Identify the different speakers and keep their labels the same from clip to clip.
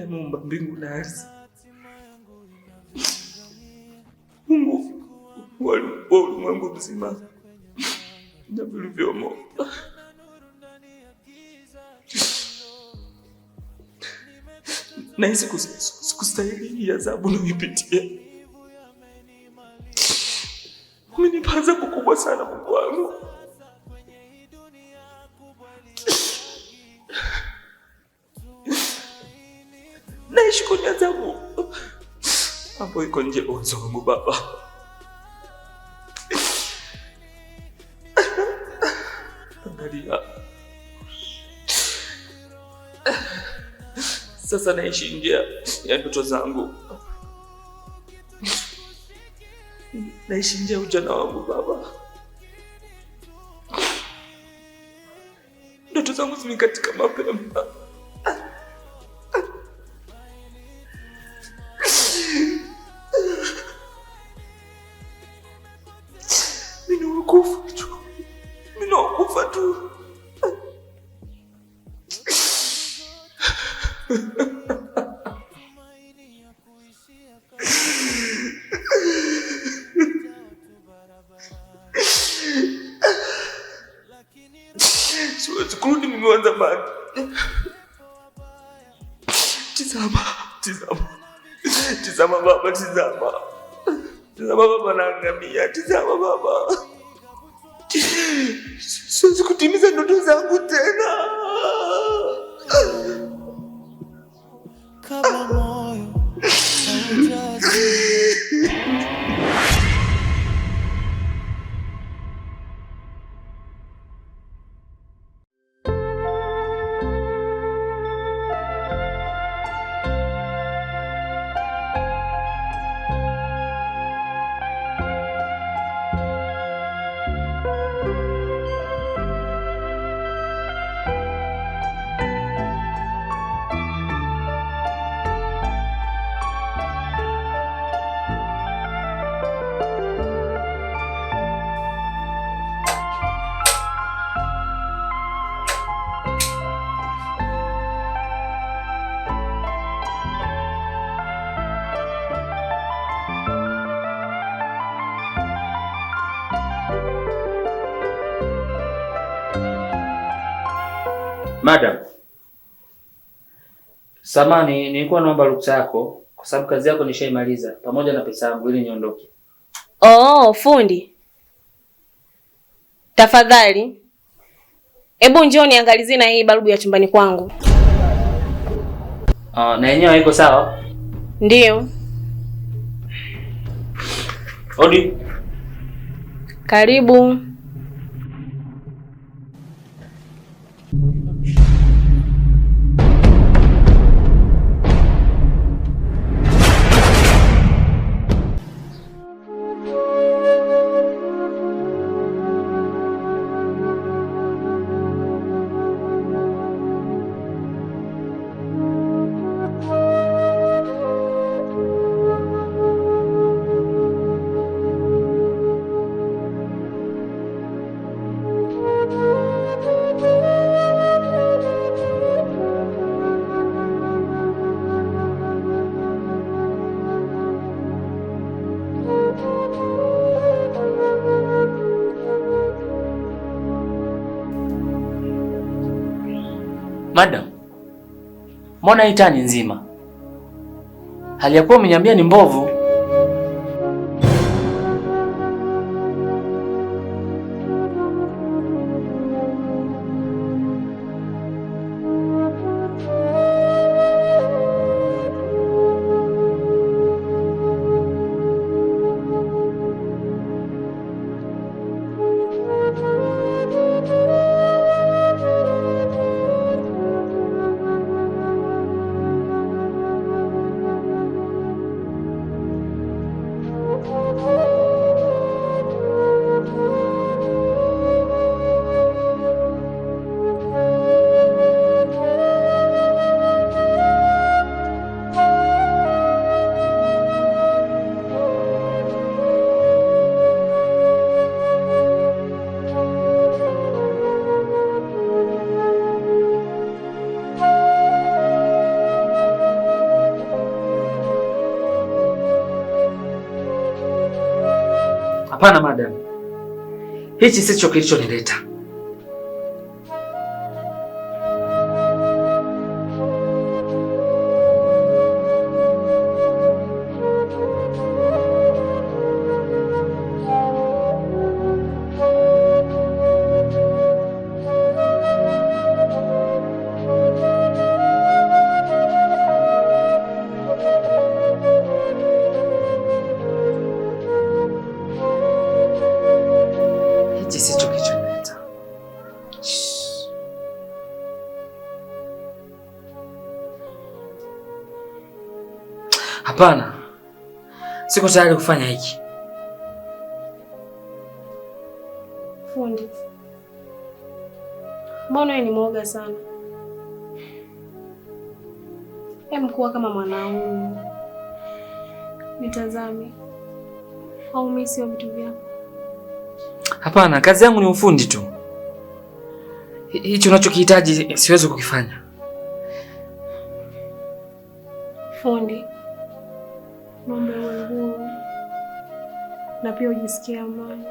Speaker 1: Muumba mbingu na ardhi, Mungu wa ulimwengu mzima na vilivyomo, nahisi sikustahili adhabu unayoipitia. Umenipa adhabu kubwa sana Mungu wangu. Naishi kwenye adhabu hapo iko nje uwezo wangu Baba. Angalia, sasa naishi nje ya ndoto zangu, naishi nje ya ujana wangu Baba. Ndoto zangu zimekatika mapema. Minakufa tu. Siwezi kurudi mimi wa zamani. Tizama Baba, tizama Baba, naangamia. Tizama Baba, siwezi kutimiza ndoto zangu tena.
Speaker 2: Kabla moyo haujazi
Speaker 3: Madam, samani nilikuwa naomba ruksa yako kwa sababu kazi yako nishaimaliza pamoja na pesa yangu ili niondoke.
Speaker 4: Oh, fundi. Tafadhali, hebu njoo niangalizie na hii balbu ya chumbani kwangu.
Speaker 3: Na yenyewe iko sawa?
Speaker 4: Ndiyo.
Speaker 3: Odi.
Speaker 4: Karibu.
Speaker 3: Madam, mbona hii tani nzima? Hali ya kuwa umeniambia ni mbovu. Hapana madam. Hichi sicho kilichonileta. Hapana. Siko tayari kufanya hiki.
Speaker 4: Fundi, mbona wewe ni mwoga sana? Kuwa kama mwanaume. Nitazame. Au mimi sio vitu vyako?
Speaker 3: Hapana, kazi yangu ni ufundi tu. Hicho unachokihitaji siwezi kukifanya.
Speaker 4: Fundi, naomba uwe huru na pia ujisikie amani.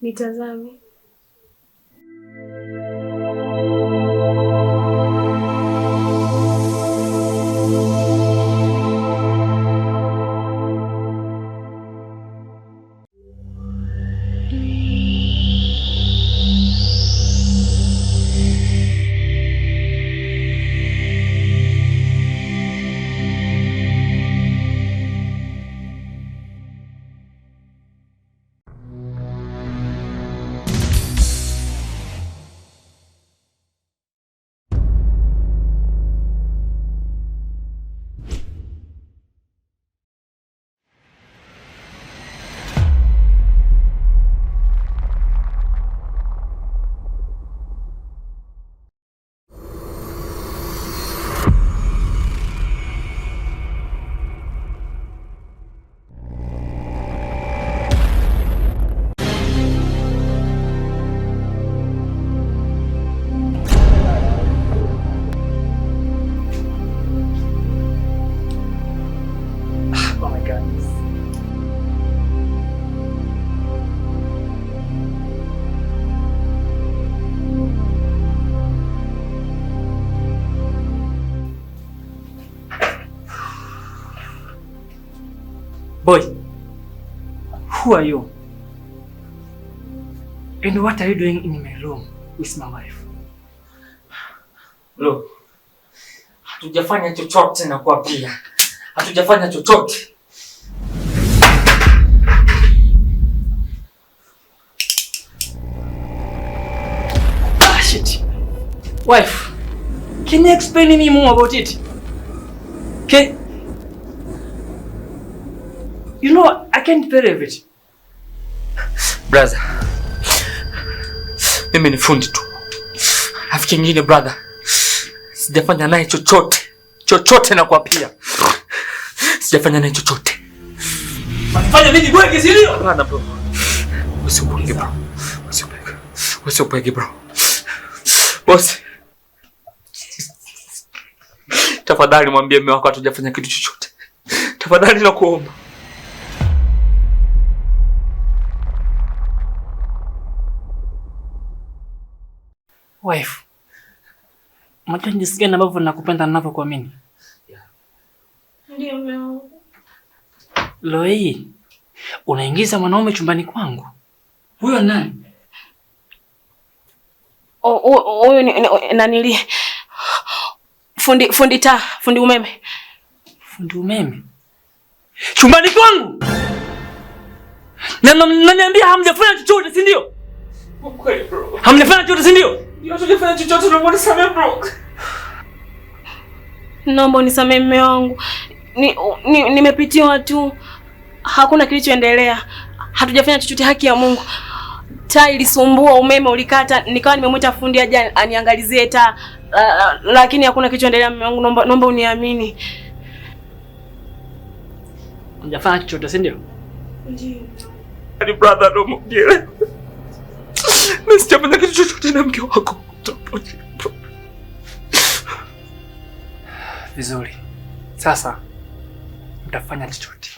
Speaker 4: Nitazame.
Speaker 3: Boy, who are you? And what are you doing in my room with my wife?
Speaker 1: Look, hatujafanya chochote na kwa pia. Hatujafanya chochote.
Speaker 3: Ah, shit. Wife, can you explain me more about it? Okay? You know, I can't believe it.
Speaker 1: Brother, mimi ni fundi tu. Alafu kingine brother, sijafanya naye chochote. Chochote na kwa pia. Sijafanya naye chochote.
Speaker 3: Unafanya mimi bwege, si ndio?
Speaker 1: Hapana bro. Usipweke bro. Usipweke bro. Boss. Tafadhali mwambie mume wako hatujafanya kitu chochote. Tafadhali nakuomba.
Speaker 3: Wife, unajua jinsi gani ambavyo nakupenda ninavyokuamini?
Speaker 4: Ndio mume wangu.
Speaker 3: Leo hii unaingiza mwanaume chumbani kwangu. Huyo nani?
Speaker 4: Huyo ni nanili. Fundi umeme.
Speaker 3: Fundi umeme? Chumbani kwangu? Na naniambia hamjafanya chochote, si ndio?
Speaker 1: Kweli bro.
Speaker 3: Hamjafanya chochote, si ndio?
Speaker 1: Ndio tujafanya chochote, naomba unisamehe bro.
Speaker 4: Naomba unisamehe mume wangu. Nimepitiwa tu. Hakuna kilichoendelea. Hatujafanya chochote, haki ya Mungu. Taa ilisumbua, umeme ulikata, nikawa nimemwita fundi aje aniangalizie taa. Lakini hakuna kilichoendelea mume wangu, naomba uniamini.
Speaker 3: Hujafanya chochote, si ndio?
Speaker 4: Ndio.
Speaker 1: Ni brother ndo mgeni. Mimi sijafanya kitu chochote na mke wako.
Speaker 3: Vizuri. Sasa mtafanya chochote.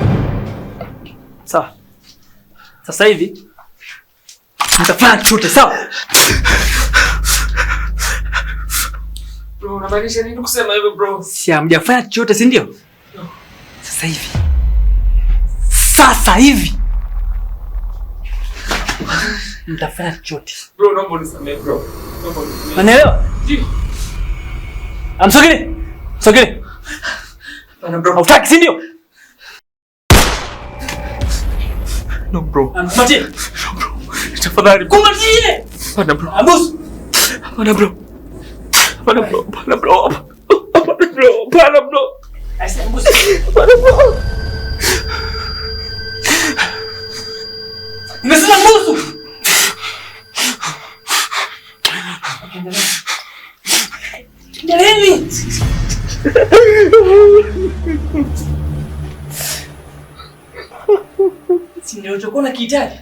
Speaker 3: Sawa. Sasa hivi mtafanya chochote, sawa?
Speaker 1: Bro, unamaanisha nini kusema hivyo bro?
Speaker 3: Si hamjafanya chochote, si ndio? No. Sasa hivi mtafanya chochote.
Speaker 1: Bro, naomba unisamehe bro.
Speaker 3: Unanielewa? Ndio. Amsogele. Sogele.
Speaker 1: Bana bro.
Speaker 3: Hautaki, si ndio?
Speaker 1: No bro.
Speaker 3: Amfuatie.
Speaker 1: Bro. Tafadhali.
Speaker 3: Kumbatie.
Speaker 1: Bana bro.
Speaker 3: Abus.
Speaker 1: Bana bro. Bana bro. Bana bro. Bana bro. Bana bro.
Speaker 3: Aisa abus.
Speaker 1: Bana bro.
Speaker 3: Nimesema mbusu. Endeleeni. Si ndio uchokuwa unakihitaji?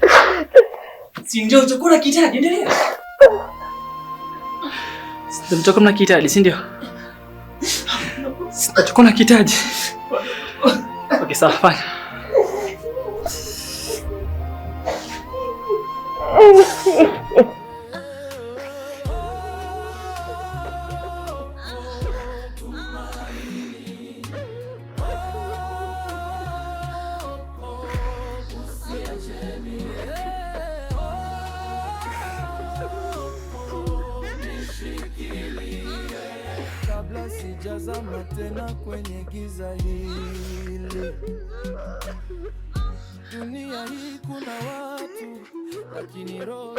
Speaker 3: Endelea. Ndio mtoka mnakihitaji, si ndio? Sitachokuwa nakihitaji. Okay, sawa, fine.
Speaker 2: Kabla sijazama tena kwenye giza hili, dunia hii kuna watu lakini roho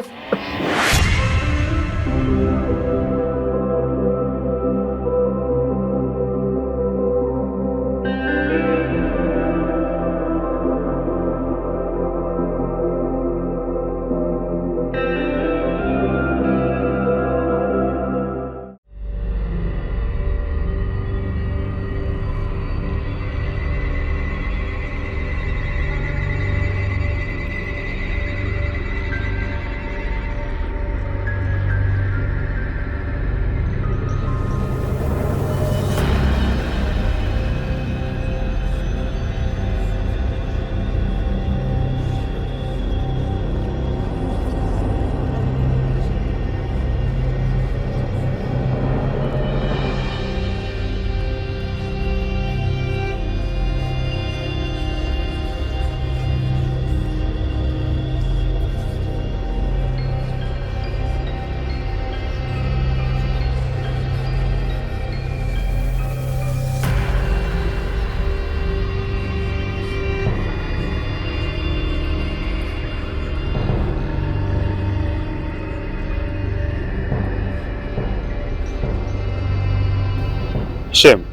Speaker 5: Shem,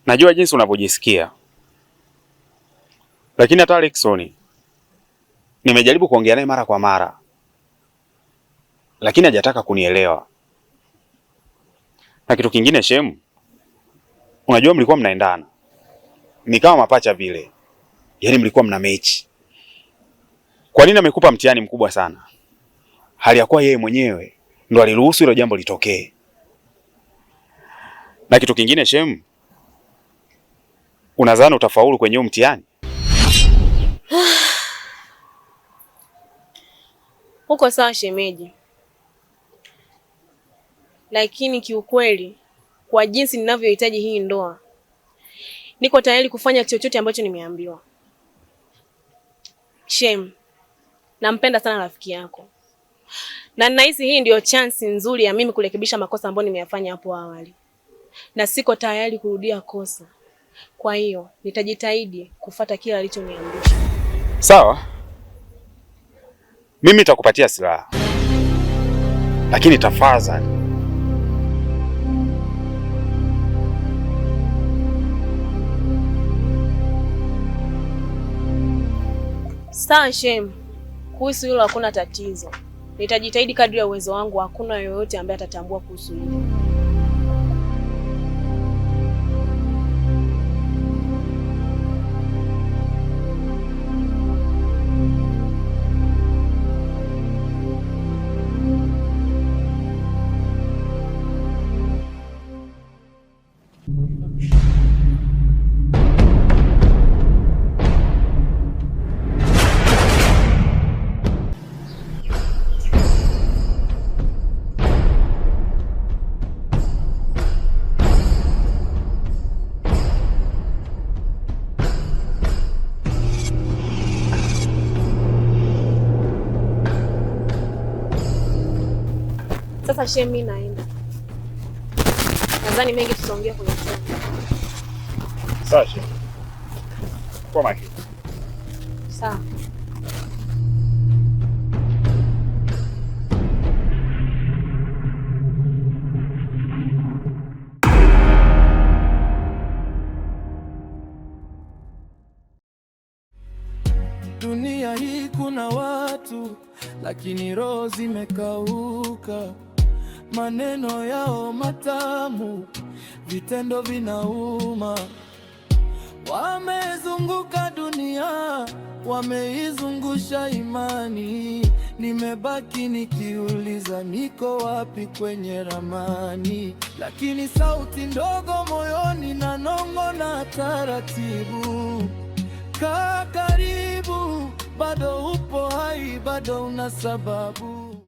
Speaker 5: najua jinsi unavyojisikia, lakini hata Alexoni nimejaribu kuongea naye mara kwa mara, lakini hajataka kunielewa. Na kitu kingine Shem, unajua mlikuwa mnaendana, ni kama mapacha vile, yaani mlikuwa mna mechi. Kwa nini amekupa mtihani mkubwa sana, hali ya kuwa yeye mwenyewe ndo aliruhusu hilo jambo litokee? Na kitu kingine Shem, unadhani utafaulu kwenye huo mtihani?
Speaker 4: Uko sawa shemeji, lakini kiukweli kwa jinsi ninavyohitaji hii ndoa, niko tayari kufanya chochote ambacho nimeambiwa. Shem, nampenda sana rafiki yako, na ninahisi hii ndio chance nzuri ya mimi kurekebisha makosa ambayo nimeyafanya hapo awali, na siko tayari kurudia kosa. Kwa hiyo nitajitahidi kufuata kila alichoniamrisha.
Speaker 5: Sawa, mimi nitakupatia silaha, lakini tafadhali.
Speaker 4: Sawa Shem, kuhusu hilo hakuna tatizo. Nitajitahidi kadri ya uwezo wangu, hakuna yoyote ambaye atatambua kuhusu hilo. Sasa Shem, mimi naenda. Nadhani mengi tutaongea kwenye simu.
Speaker 5: Sasha. Kwa makini.
Speaker 4: Sawa.
Speaker 2: Dunia hii kuna watu, lakini roho zimekauka. Maneno yao matamu, vitendo vinauma. Wamezunguka dunia, wameizungusha imani. Nimebaki nikiuliza, niko wapi kwenye ramani? Lakini sauti ndogo moyoni na nong'ona taratibu, kaa karibu, bado upo hai, bado una sababu.